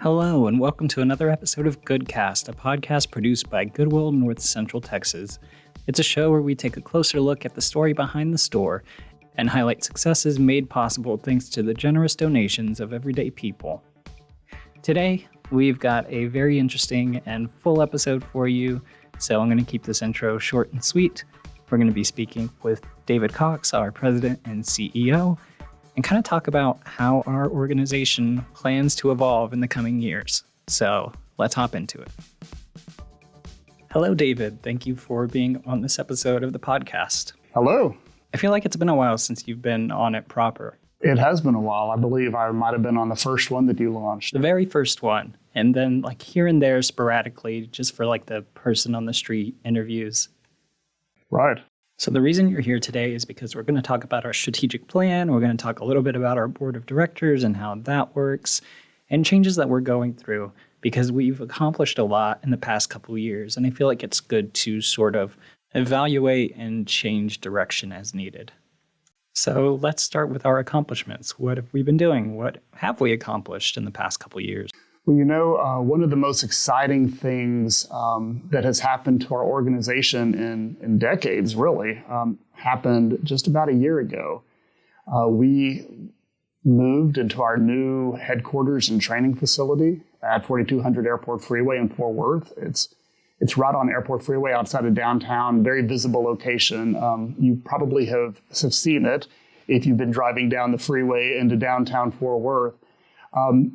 Hello, and welcome to another episode of GoodCast, a podcast produced by Goodwill, North Central Texas. It's a show where we take a closer look at the story behind the store and highlight successes made possible thanks to the generous donations of everyday people. Today, we've got a very interesting and full episode for you, so I'm going to keep this intro short and sweet. We're going to be speaking with David Cox, our president and CEO, and kind of talk about how our organization plans to evolve in the coming years. So let's hop into it. Hello, David. Thank you for being on this episode of the podcast. Hello. I feel like it's been a while since you've been on it proper. It has been a while. I believe I might have been on the first one that you launched. The very first one. And then like here and there sporadically, just for like the person on the street interviews. Right. So the reason you're here today is because we're going to talk about our strategic plan. We're going to talk a little bit about our board of directors and how that works and changes that we're going through because we've accomplished a lot in the past couple of years. And I feel like it's good to sort of evaluate and change direction as needed. So let's start with our accomplishments. What have we been doing? What have we accomplished in the past couple of years? Well, you know, one of the most exciting things that has happened to our organization in decades, really, happened just about a year ago. We moved into our new headquarters and training facility at 4200 Airport Freeway in Fort Worth. It's right on Airport Freeway outside of downtown, very visible location. You probably have seen it if you've been driving down the freeway into downtown Fort Worth.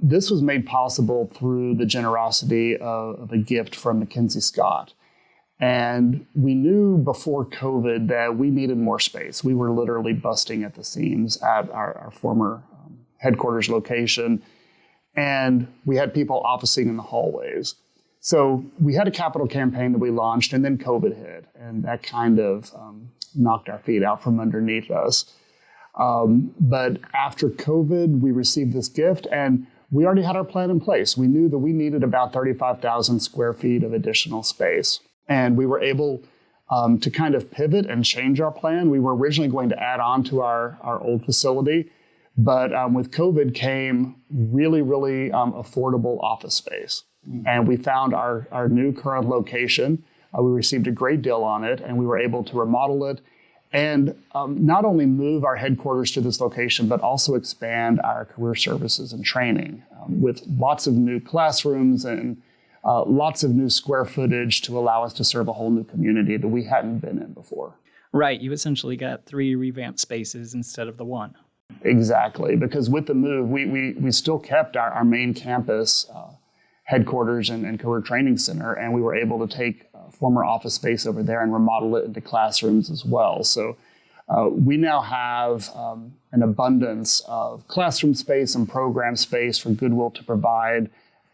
This was made possible through the generosity of a gift from Mackenzie Scott. And we knew before COVID that we needed more space. We were literally busting at the seams at our former headquarters location. And we had people officing in the hallways. So we had a capital campaign that we launched, and then COVID hit. And that kind of knocked our feet out from underneath us. But after COVID, we received this gift and we already had our plan in place. We knew that we needed about 35,000 square feet of additional space. And we were able to kind of pivot and change our plan. We were originally going to add on to our old facility, but with COVID came really affordable office space. And we found our new current location. We received a great deal on it and we were able to remodel it. And not only move our headquarters to this location, but also expand our career services and training with lots of new classrooms and lots of new square footage to allow us to serve a whole new community that we hadn't been in before. Right. You essentially got 3 revamped spaces instead of the 1. Exactly. Because with the move, we still kept our main campus headquarters and career training center, and we were able to take former office space over there and remodel it into classrooms as well. So we now have an abundance of classroom space and program space for Goodwill to provide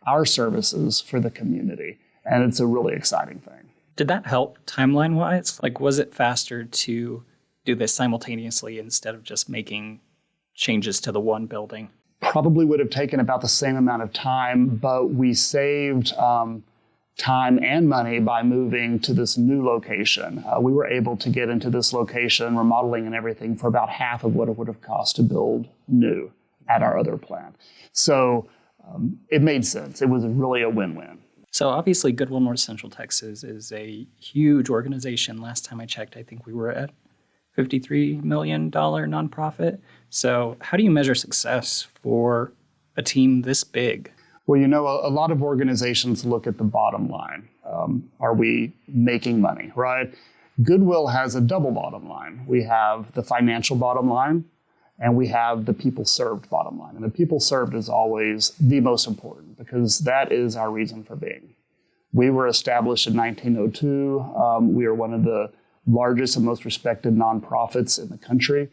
our services for the community. And it's a really exciting thing. Did that help timeline-wise? Like, was it faster to do this simultaneously instead of just making changes to the one building? Probably would have taken about the same amount of time, but we saved time and money by moving to this new location. We were able to get into this location, remodeling and everything, for about half of what it would have cost to build new at our other plant. So it made sense. It was really a win-win. So obviously Goodwill North Central Texas is a huge organization. Last time I checked, I think we were at $53 million nonprofit. So how do you measure success for a team this big? Well, you know, a lot of organizations look at the bottom line. Are we making money, right? Goodwill has a double bottom line. We have the financial bottom line, and we have the people served bottom line. And the people served is always the most important because that is our reason for being. We were established in 1902. We are one of the largest and most respected nonprofits in the country.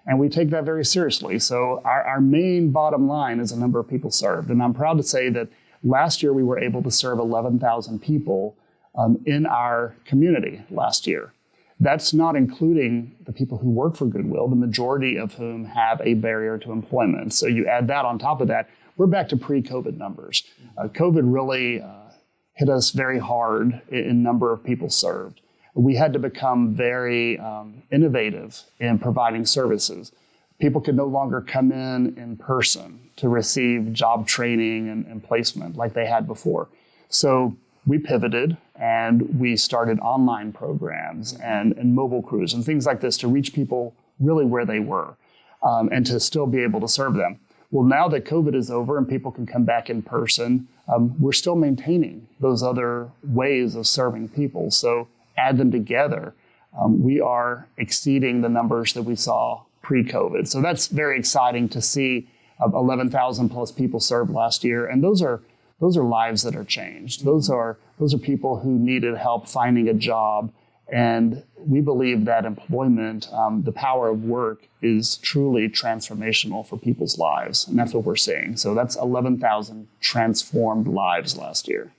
And we take that very seriously. So our main bottom line is the number of people served. And I'm proud to say that last year we were able to serve 11,000 people in our community last year. That's not including the people who work for Goodwill, the majority of whom have a barrier to employment. So you add that on top of that, we're back to pre-COVID numbers. COVID really hit us very hard in number of people served. We had to become very innovative in providing services. People could no longer come in person to receive job training and placement like they had before. So we pivoted and we started online programs and mobile crews and things like this to reach people really where they were and to still be able to serve them. Well, now that COVID is over and people can come back in person, we're still maintaining those other ways of serving people. So add them together, we are exceeding the numbers that we saw pre-COVID. So that's very exciting to see 11,000 plus people served last year. And those are lives that are changed. Those are people who needed help finding a job. And we believe that employment, the power of work, is truly transformational for people's lives. And that's what we're seeing. So that's 11,000 transformed lives last year.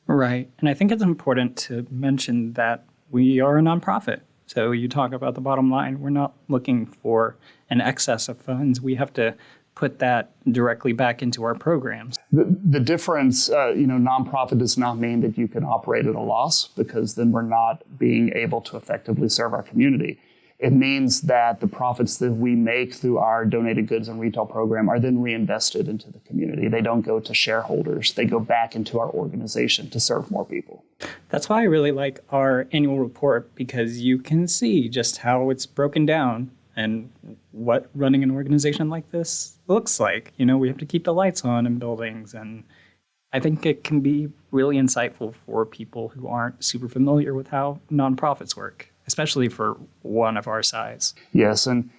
Right. And I think it's important to mention that we are a nonprofit. So you talk about the bottom line. We're not looking for an excess of funds. We have to put that directly back into our programs. The difference, nonprofit does not mean that you can operate at a loss, because then we're not being able to effectively serve our community. It means that the profits that we make through our donated goods and retail program are then reinvested into the community. They don't go to shareholders. They go back into our organization to serve more people. That's why I really like our annual report, because you can see just how it's broken down and what running an organization like this looks like. We have to keep the lights on in buildings, and I think it can be really insightful for people who aren't super familiar with how nonprofits work, especially for one of our size. Yes, and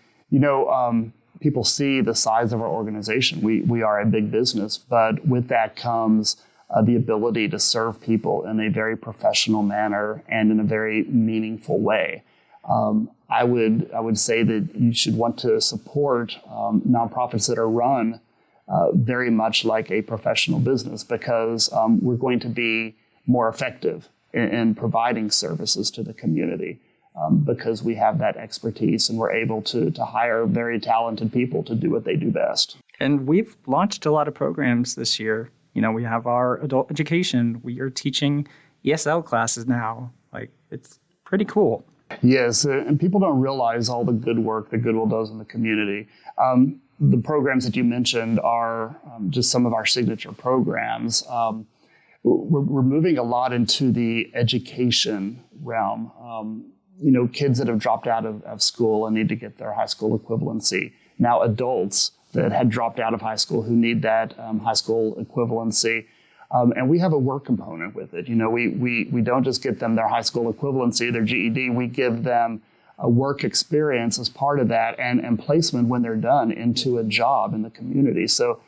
people see the size of our organization. We are a big business, but with that comes the ability to serve people in a very professional manner and in a very meaningful way. I would say that you should want to support nonprofits that are run very much like a professional business, because we're going to be more effective in providing services to the community because we have that expertise and we're able to hire very talented people to do what they do best. And we've launched a lot of programs this year. We have our adult education. We are teaching ESL classes now. It's pretty cool. Yes, and people don't realize all the good work that Goodwill does in the community. The programs that you mentioned are just some of our signature programs. We're moving a lot into the education realm. Kids that have dropped out of school and need to get their high school equivalency. Now adults that had dropped out of high school who need that high school equivalency. And we have a work component with it. We don't just get them their high school equivalency, their GED. We give them a work experience as part of that and placement when they're done into a job in the community. So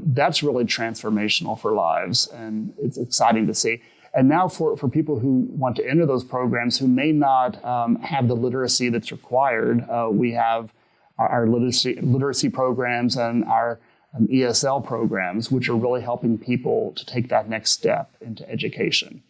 that's really transformational for lives, and it's exciting to see. And now for people who want to enter those programs who may not have the literacy that's required, we have our literacy programs and our ESL programs, which are really helping people to take that next step into education.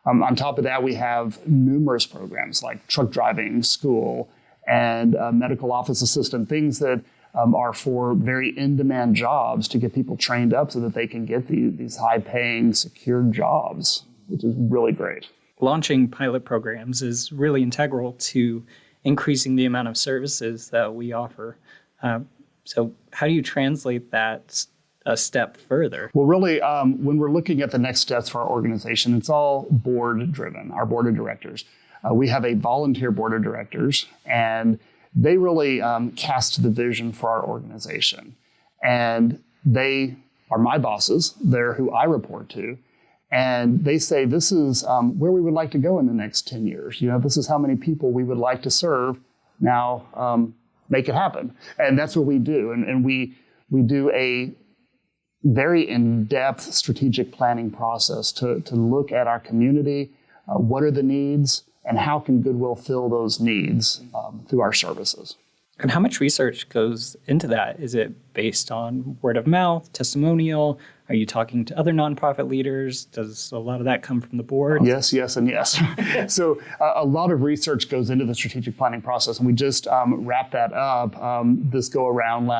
On top of that, we have numerous programs like truck driving school and medical office assistant, things that are for very in-demand jobs to get people trained up so that they can get these high-paying, secured jobs, which is really great. Launching pilot programs is really integral to increasing the amount of services that we offer. So how do you translate that a step further? Well, really, when we're looking at the next steps for our organization, it's all board-driven, our board of directors. We have a volunteer board of directors, and they really cast the vision for our organization. And they are my bosses. They're who I report to. And they say, this is where we would like to go in the next 10 years. This is how many people we would like to serve. Now, make it happen. And that's what we do. And we do a very in-depth strategic planning process to look at our community, what are the needs, and how can Goodwill fill those needs through our services. And how much research goes into that? Is it based on word of mouth, testimonial? Are you talking to other nonprofit leaders? Does a lot of that come from the board? Yes, and yes. So a lot of research goes into the strategic planning process, and we just wrapped that up this go around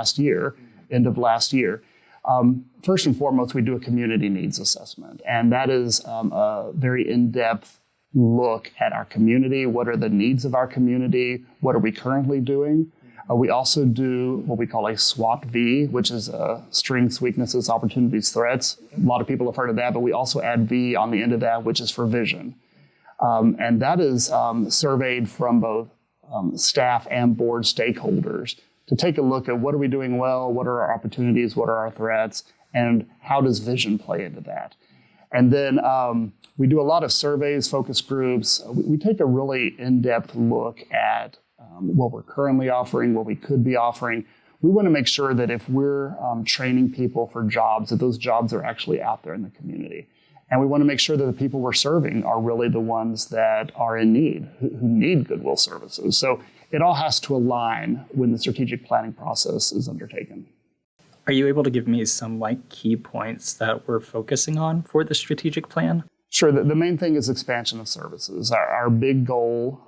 end of last year. First and foremost, we do a community needs assessment, and that is a very in-depth look at our community. What are the needs of our community? What are we currently doing? We also do what we call a SWOT-V, which is strengths, weaknesses, opportunities, threats. A lot of people have heard of that, but we also add V on the end of that, which is for vision. And that is surveyed from both staff and board stakeholders to take a look at what are we doing well, what are our opportunities, what are our threats, and how does vision play into that. And then we do a lot of surveys, focus groups. We take a really in-depth look at what we're currently offering, what we could be offering. We want to make sure that if we're training people for jobs, that those jobs are actually out there in the community. And we want to make sure that the people we're serving are really the ones that are in need, who need Goodwill services. So it all has to align when the strategic planning process is undertaken. Are you able to give me some key points that we're focusing on for the strategic plan? Sure. The main thing is expansion of services. Our big goal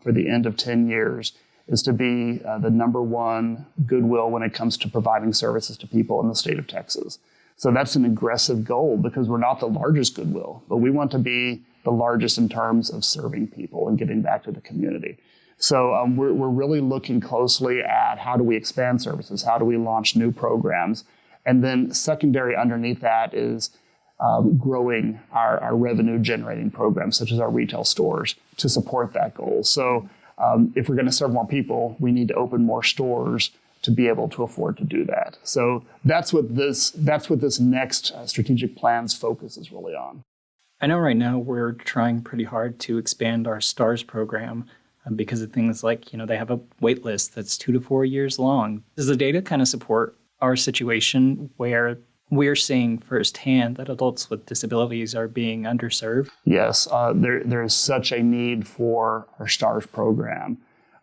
for the end of 10 years is to be the number one Goodwill when it comes to providing services to people in the state of Texas. So that's an aggressive goal because we're not the largest Goodwill, but we want to be the largest in terms of serving people and giving back to the community. So we're really looking closely at how do we expand services, how do we launch new programs, and then secondary underneath that is growing our revenue generating programs, such as our retail stores, to support that goal. So if we're going to serve more people, we need to open more stores to be able to afford to do that. So that's what this next strategic plan's focus is really on. I know right now we're trying pretty hard to expand our STARS program because of things like, they have a wait list that's 2 to 4 years long. Does the data kind of support our situation where we're seeing firsthand that adults with disabilities are being underserved? Yes, there is such a need for our STARS program.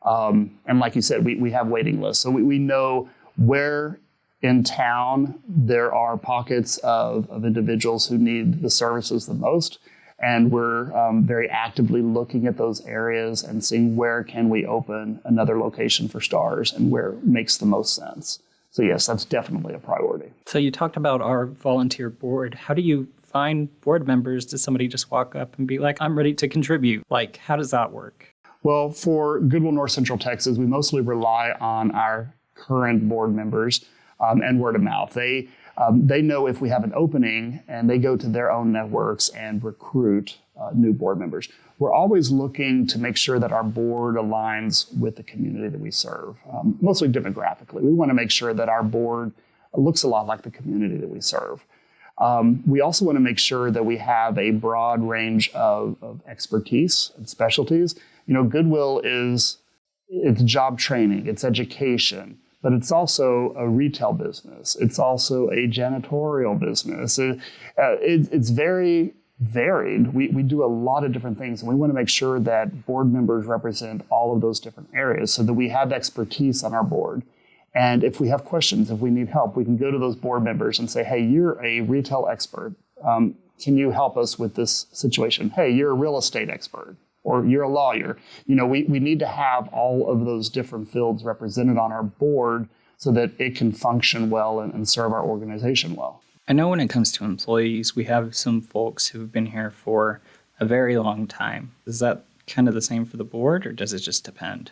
And like you said, we have waiting lists. So we know where in town there are pockets of individuals who need the services the most. And we're very actively looking at those areas and seeing where can we open another location for STARS and where it makes the most sense. So yes, that's definitely a priority. So you talked about our volunteer board. How do you find board members? Does somebody just walk up and be like, I'm ready to contribute? How does that work? Well, for Goodwill North Central Texas, we mostly rely on our current board members and word of mouth. They know if we have an opening and they go to their own networks and recruit new board members. We're always looking to make sure that our board aligns with the community that we serve, mostly demographically. We want to make sure that our board looks a lot like the community that we serve. We also want to make sure that we have a broad range of expertise and specialties. Goodwill it's job training, it's education, but it's also a retail business. It's also a janitorial business. It's very varied. We do a lot of different things, and we want to make sure that board members represent all of those different areas so that we have expertise on our board. And if we have questions, if we need help, we can go to those board members and say, hey, you're a retail expert. Can you help us with this situation? Hey, you're a real estate expert, or you're a lawyer. We need to have all of those different fields represented on our board so that it can function well and serve our organization well. I know when it comes to employees, we have some folks who've been here for a very long time. Is that kind of the same for the board, or does it just depend?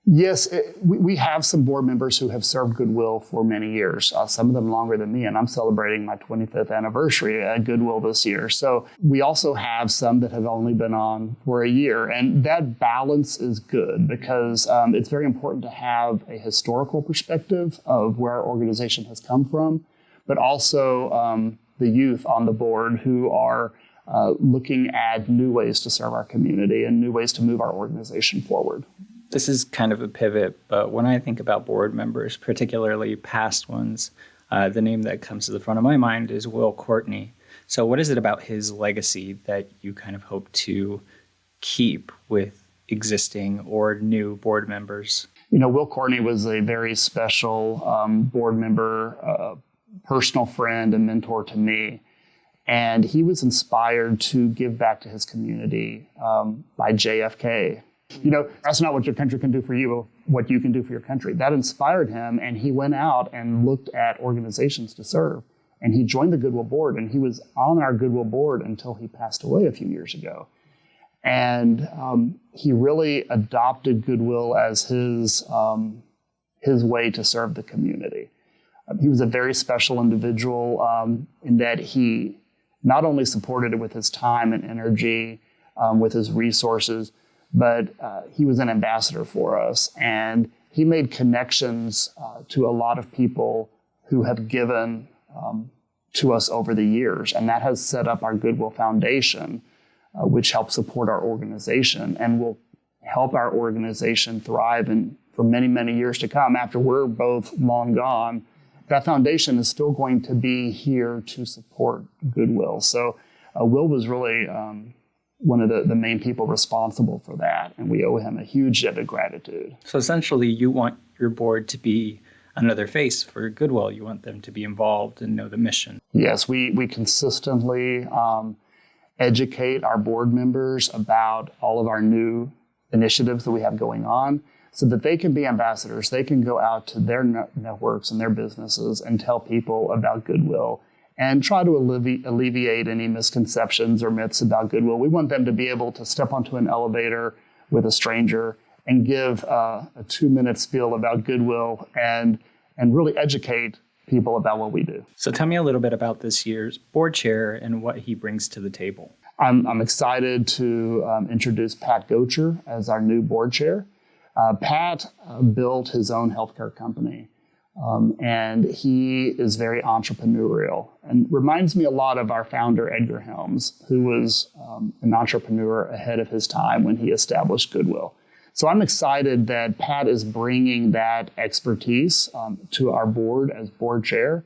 Yes, we have some board members who have served Goodwill for many years, some of them longer than me, and I'm celebrating my 25th anniversary at Goodwill this year. So we also have some that have only been on for a year, and that balance is good because it's very important to have a historical perspective of where our organization has come from, but also the youth on the board who are looking at new ways to serve our community and new ways to move our organization forward. This is kind of a pivot, but when I think about board members, particularly past ones, the name that comes to the front of my mind is Will Courtney. So what is it about his legacy that you kind of hope to keep with existing or new board members? Will Courtney was a very special board member, personal friend and mentor to me. And he was inspired to give back to his community by JFK. That's not what your country can do for you, what you can do for your country. That inspired him, and he went out and looked at organizations to serve. And he joined the Goodwill board, and he was on our Goodwill board until he passed away a few years ago. And he really adopted Goodwill as his way to serve the community. He was a very special individual in that he not only supported it with his time and energy, with his resources, but he was an ambassador for us. And he made connections to a lot of people who have given to us over the years. And that has set up our Goodwill Foundation, which helps support our organization and will help our organization thrive for many, many years to come. After we're both long gone, that foundation is still going to be here to support Goodwill. So Will was really one of the main people responsible for that, and we owe him a huge debt of gratitude. So essentially, you want your board to be another face for Goodwill. You want them to be involved and know the mission. Yes, we consistently educate our board members about all of our new initiatives that we have going on so that they can be ambassadors. They can go out to their networks and their businesses and tell people about Goodwill and try to alleviate any misconceptions or myths about Goodwill. We want them to be able to step onto an elevator with a stranger and give a 2-minute spiel about Goodwill and really educate people about what we do. So tell me a little bit about this year's board chair and what he brings to the table. I'm excited to introduce Pat Gocher as our new board chair. Pat built his own healthcare company, and he is very entrepreneurial and reminds me a lot of our founder, Edgar Helms, who was an entrepreneur ahead of his time when he established Goodwill. So I'm excited that Pat is bringing that expertise to our board as board chair.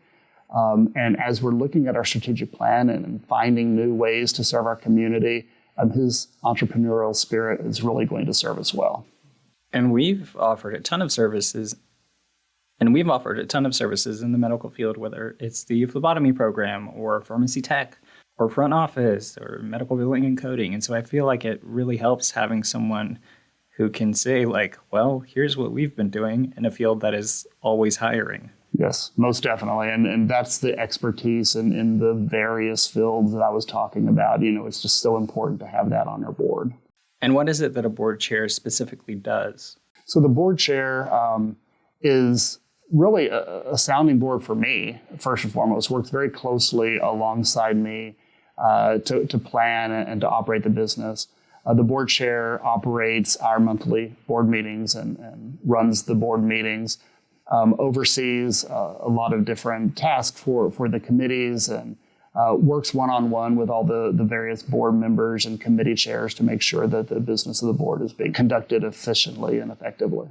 And as we're looking at our strategic plan and finding new ways to serve our community, his entrepreneurial spirit is really going to serve us well. And we've offered a ton of services in the medical field, whether it's the phlebotomy program or pharmacy tech or front office or medical billing and coding. And so I feel like it really helps having someone who can say, like, well, here's what we've been doing in a field that is always hiring. Yes, most definitely. And that's the expertise in the various fields that I was talking about. You know, it's just so important to have that on our board. And what is it that a board chair specifically does? So the board chair is really a sounding board for me, first and foremost, works very closely alongside me to plan and to operate the business. The board chair operates our monthly board meetings and runs the board meetings, oversees a lot of different tasks for the committees and works one-on-one with all the various board members and committee chairs to make sure that the business of the board is being conducted efficiently and effectively.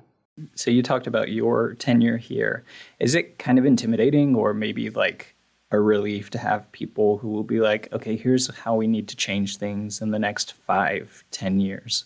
So you talked about your tenure here. Is it kind of intimidating or maybe like a relief to have people who will be like, okay, here's how we need to change things in the next 5-10 years?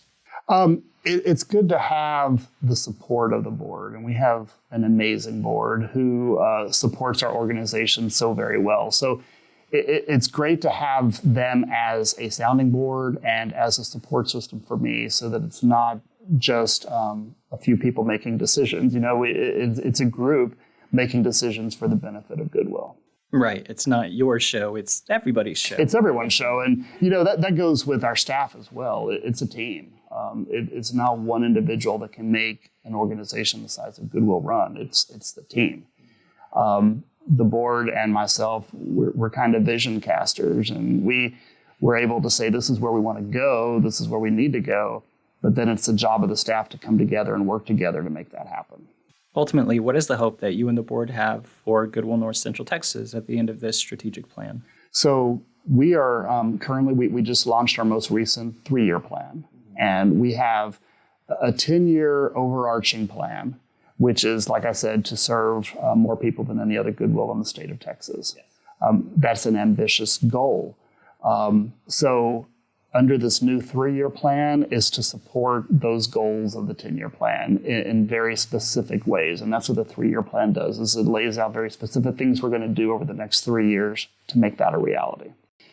It's good to have the support of the board, and we have an amazing board who supports our organization so very well. So it's great to have them as a sounding board and as a support system for me so that it's not just a few people making decisions. You know, it's a group making decisions for the benefit of Goodwill. Right. It's not your show. It's everybody's show. It's everyone's show. And, you know, that goes with our staff as well. It's a team. It's not one individual that can make an organization the size of Goodwill run. It's the team. The board and myself, we're kind of vision casters, and we're able to say, this is where we want to go. This is where we need to go. But then it's the job of the staff to come together and work together to make that happen. Ultimately, what is the hope that you and the board have for Goodwill North Central Texas at the end of this strategic plan? So we are currently, we just launched our most recent 3-year plan. And we have a 10-year overarching plan, which is, like I said, to serve more people than any other Goodwill in the state of Texas. Yes. That's an ambitious goal. So under this new 3-year plan is to support those goals of the 10-year plan in very specific ways. And that's what the 3-year plan does, is it lays out very specific things we're going to do over the next 3 years to make that a reality.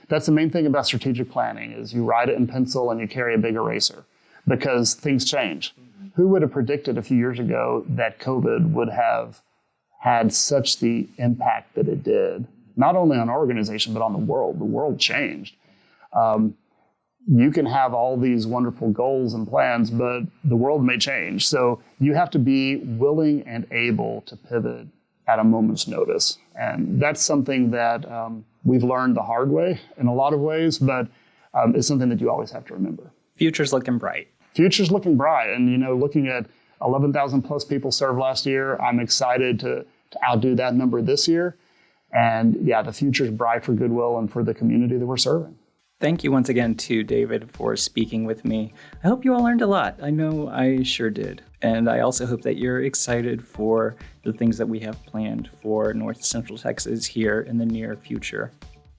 That's the main thing about strategic planning, is you write it in pencil and you carry a big eraser because things change. Mm-hmm. Who would have predicted a few years ago that COVID would have had such the impact that it did, not only on our organization, but on the world? The world changed. you can have all these wonderful goals and plans, but the world may change. So you have to be willing and able to pivot at a moment's notice. And that's something that we've learned the hard way in a lot of ways, but it's something that you always have to remember. Future's looking bright. Future's looking bright. And, looking at 11,000 plus people served last year, I'm excited to outdo that number this year. And yeah, the future's bright for Goodwill and for the community that we're serving. Thank you once again to David for speaking with me. I hope you all learned a lot. I know I sure did. And I also hope that you're excited for the things that we have planned for North Central Texas here in the near future.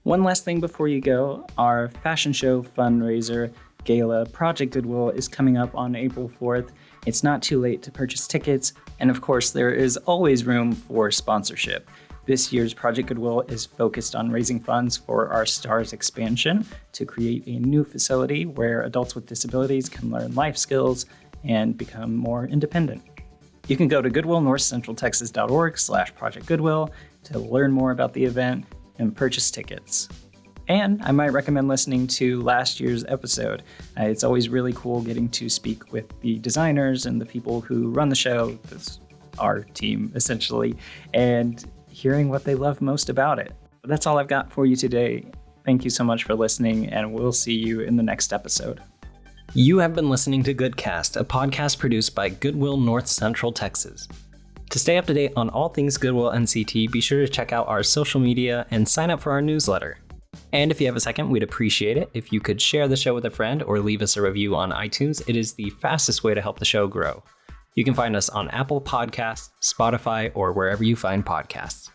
One last thing before you go, our fashion show fundraiser gala Project Goodwill is coming up on April 4th. It's not too late to purchase tickets. And of course, there is always room for sponsorship. This year's Project Goodwill is focused on raising funds for our STARS expansion to create a new facility where adults with disabilities can learn life skills and become more independent. You can go to goodwillnorthcentraltexas.org/Project Goodwill to learn more about the event and purchase tickets. And I might recommend listening to last year's episode. It's always really cool getting to speak with the designers and the people who run the show. That's our team, essentially, and hearing what they love most about it. But that's all I've got for you today. Thank you so much for listening, and we'll see you in the next episode. You have been listening to GoodCast, a podcast produced by Goodwill North Central Texas. To stay up to date on all things Goodwill NCT, be sure to check out our social media and sign up for our newsletter. And if you have a second, we'd appreciate it if you could share the show with a friend or leave us a review on iTunes. It is the fastest way to help the show grow. You can find us on Apple Podcasts, Spotify, or wherever you find podcasts.